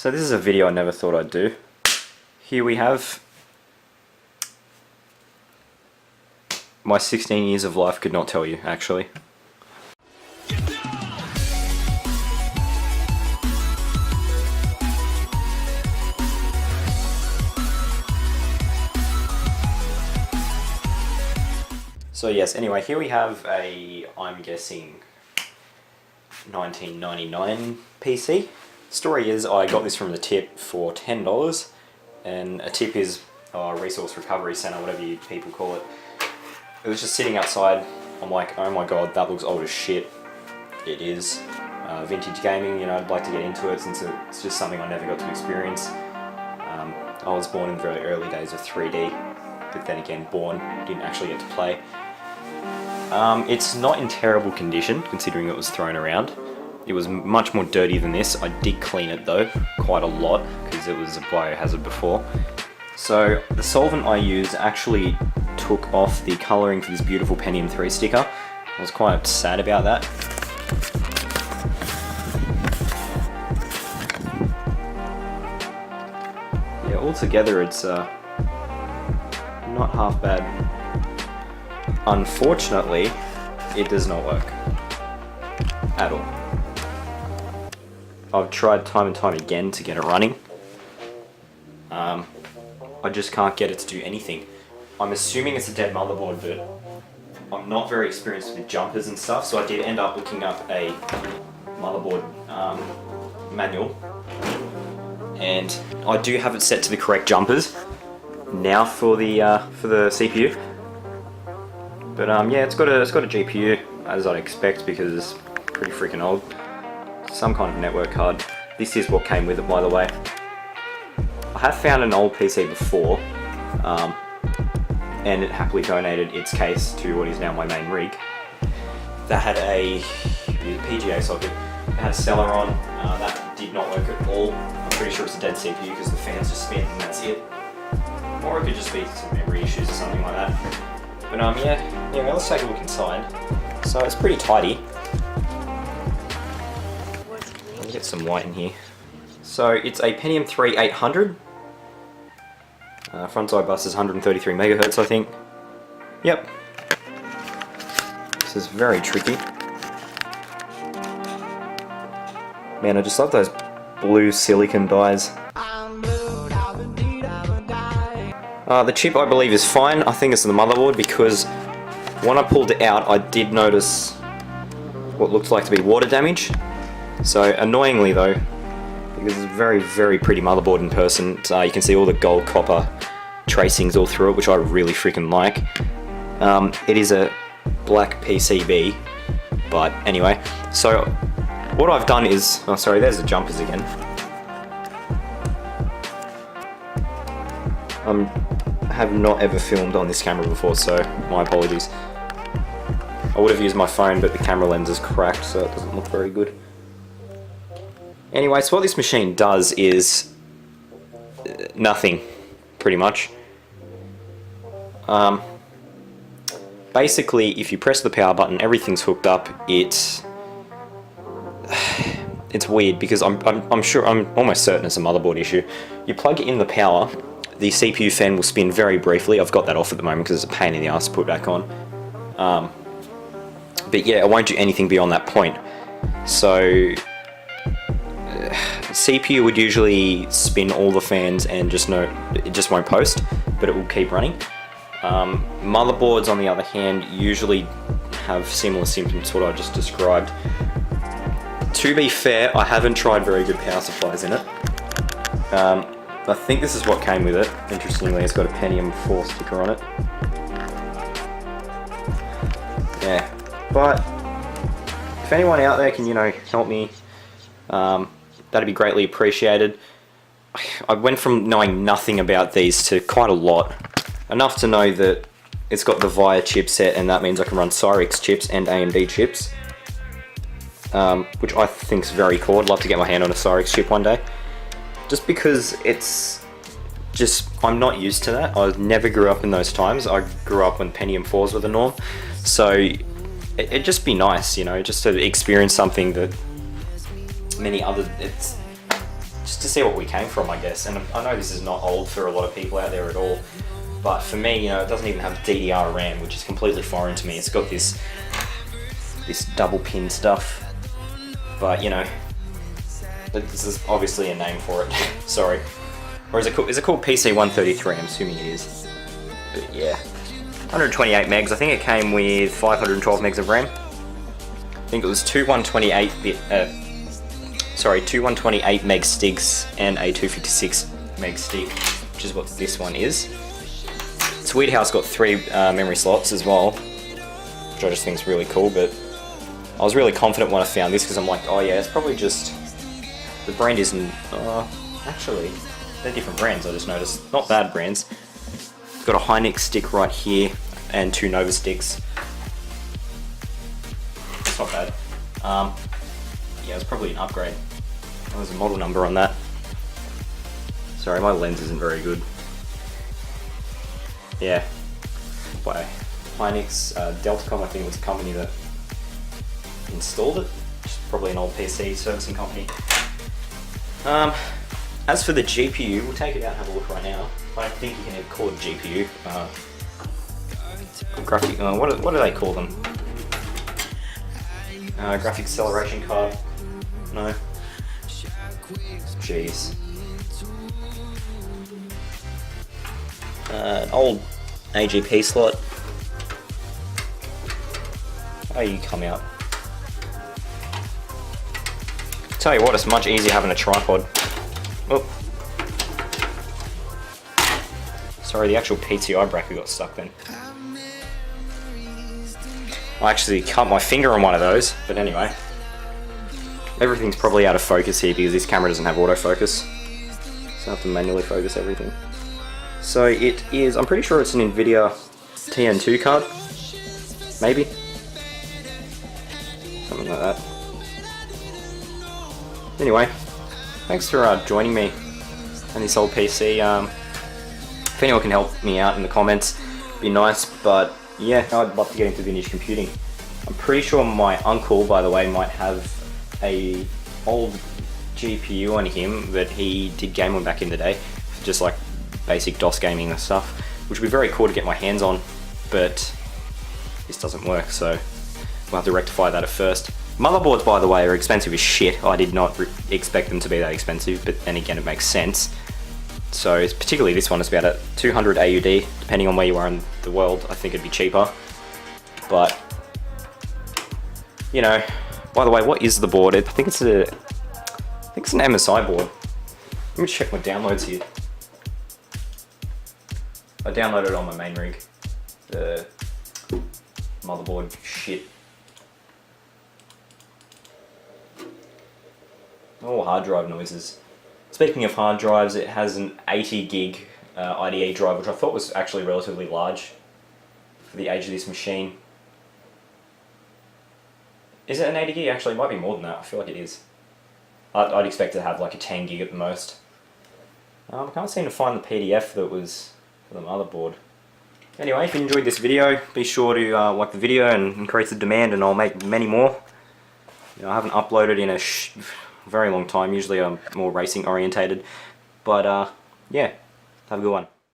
So this is a video I never thought I'd do. Here we have my 16 years of life could not tell you, actually. So yes, anyway, here we have a, I'm guessing, 1999 PC. Story is, I got this from the tip for $10, and a tip is a resource recovery center, whatever you people call it. It was just sitting outside. I'm like, oh my god, that looks old as shit. It is. Vintage gaming, you know, I'd like to get into it since it's just something I never got to experience. I was born in the very early days of 3D, but then again, didn't actually get to play. It's not in terrible condition, considering it was thrown around. It was much more dirty than this. I did clean it though, quite a lot, because it was a biohazard before. So the solvent I use actually took off the colouring for this beautiful Pentium 3 sticker. I was quite sad about that. Yeah, altogether it's not half bad. Unfortunately, it does not work at all. I've tried time and time again to get it running. I just can't get it to do anything. I'm assuming it's a dead motherboard, but I'm not very experienced with jumpers and stuff, so I did end up looking up a motherboard manual, and I do have it set to the correct jumpers now for the CPU. But yeah, it's got a GPU, as I'd expect, because it's pretty freaking old. Some kind of network card. This is what came with it, by the way. I have found an old PC before, and it happily donated its case to what is now my main rig. That had a PGA socket. It had a Celeron. That did not work at all. I'm pretty sure it's a dead CPU because the fans just spin and that's it. Or it could just be some memory issues or something like that. But yeah, let's take a look inside. So it's pretty tidy. Let me get some light in here. So it's a Pentium 3 800. Front side bus is 133 megahertz, I think. Yep. This is very tricky. Man, I just love those blue silicon dies. The chip, I believe, is fine. I think it's the motherboard, because when I pulled it out, I did notice what looked like to be water damage. So, annoyingly though, because it's a very, very pretty motherboard in person, you can see all the gold copper tracings all through it, which I really freaking like. It is a black PCB, but anyway. So, what I've done is, oh sorry, there's the jumpers again. I have not ever filmed on this camera before, so my apologies. I would have used my phone, but the camera lens is cracked, so it doesn't look very good. Anyway, so what this machine does is nothing, pretty much. Basically, if you press the power button, everything's hooked up. It's weird, because I'm almost certain it's a motherboard issue. You plug in the power, the CPU fan will spin very briefly. I've got that off at the moment because it's a pain in the ass to put back on. But yeah, it won't do anything beyond that point. So CPU would usually spin all the fans and it just won't post, but it will keep running. Motherboards, on the other hand, usually have similar symptoms to what I just described. To be fair, I haven't tried very good power supplies in it. I think this is what came with it. Interestingly, it's got a Pentium 4 sticker on it. Yeah, but if anyone out there can, help me, that'd be greatly appreciated. I went from knowing nothing about these to quite a lot. Enough to know that it's got the VIA chipset, and that means I can run Cyrix chips and AMD chips. Which I think is very cool. I'd love to get my hand on a Cyrix chip one day. Just because I'm not used to that. I never grew up in those times. I grew up when Pentium 4s were the norm. So it'd just be nice, just to experience something that many others, just to see what we came from, I guess. And I know this is not old for a lot of people out there at all, but for me, you know, it doesn't even have DDR RAM, which is completely foreign to me. It's got this double pin stuff, but you know, this is obviously a name for it. Sorry. Or is it called PC133? I'm assuming it is. But yeah, 128 megs. I think it came with 512 megs of RAM. I think it was two 128 meg sticks and a 256 meg stick, which is what this one is. It's weird how it's got 3 memory slots as well, which I just think is really cool. But I was really confident when I found this because I'm like, oh yeah, it's probably just the brand isn't. Actually, they're different brands. I just noticed, not bad brands. It's got a Hynix stick right here and 2 Nova sticks. It's not bad. Yeah, it's probably an upgrade. There's a model number on that. Sorry, my lens isn't very good. Yeah, by Hynix, Deltacom, I think was the company that installed it. It's probably an old PC servicing company. As for the GPU, we'll take it out and have a look right now. I don't think you can even call it GPU. Graphic, what do they call them? Graphic acceleration card? No. Jeez. An old AGP slot. Oh, you come out. Tell you what, it's much easier having a tripod. Oh. Sorry, the actual PTI bracket got stuck then. I actually cut my finger on one of those, but anyway. Everything's probably out of focus here because this camera doesn't have autofocus. So I have to manually focus everything. So it is, I'm pretty sure it's an NVIDIA TN2 card. Maybe. Something like that. Anyway, thanks for joining me on this old PC. If anyone can help me out in the comments, it'd be nice. But yeah, I'd love to get into vintage computing. I'm pretty sure my uncle, by the way, might have a old GPU on him that he did game on back in the day, just like basic DOS gaming and stuff, which would be very cool to get my hands on, but this doesn't work, so we'll have to rectify that at first. Motherboards, by the way, are expensive as shit. I did not expect them to be that expensive, but then again, it makes sense. So it's particularly this one is about at 200 AUD, depending on where you are in the world. I think it'd be cheaper, but you know. By the way, what is the board? I think it's an MSI board. Let me check my downloads here. I downloaded it on my main rig. The motherboard shit. Oh, hard drive noises. Speaking of hard drives, it has an 80 gig IDE drive, which I thought was actually relatively large for the age of this machine. Is it an 80 gig? Actually, it might be more than that. I feel like it is. I'd expect to have like a 10 gig at the most. I can't seem to find the PDF that was for the motherboard. Anyway, if you enjoyed this video, be sure to like the video and increase the demand, and I'll make many more. You know, I haven't uploaded in a very long time. Usually I'm more racing orientated. But yeah, have a good one.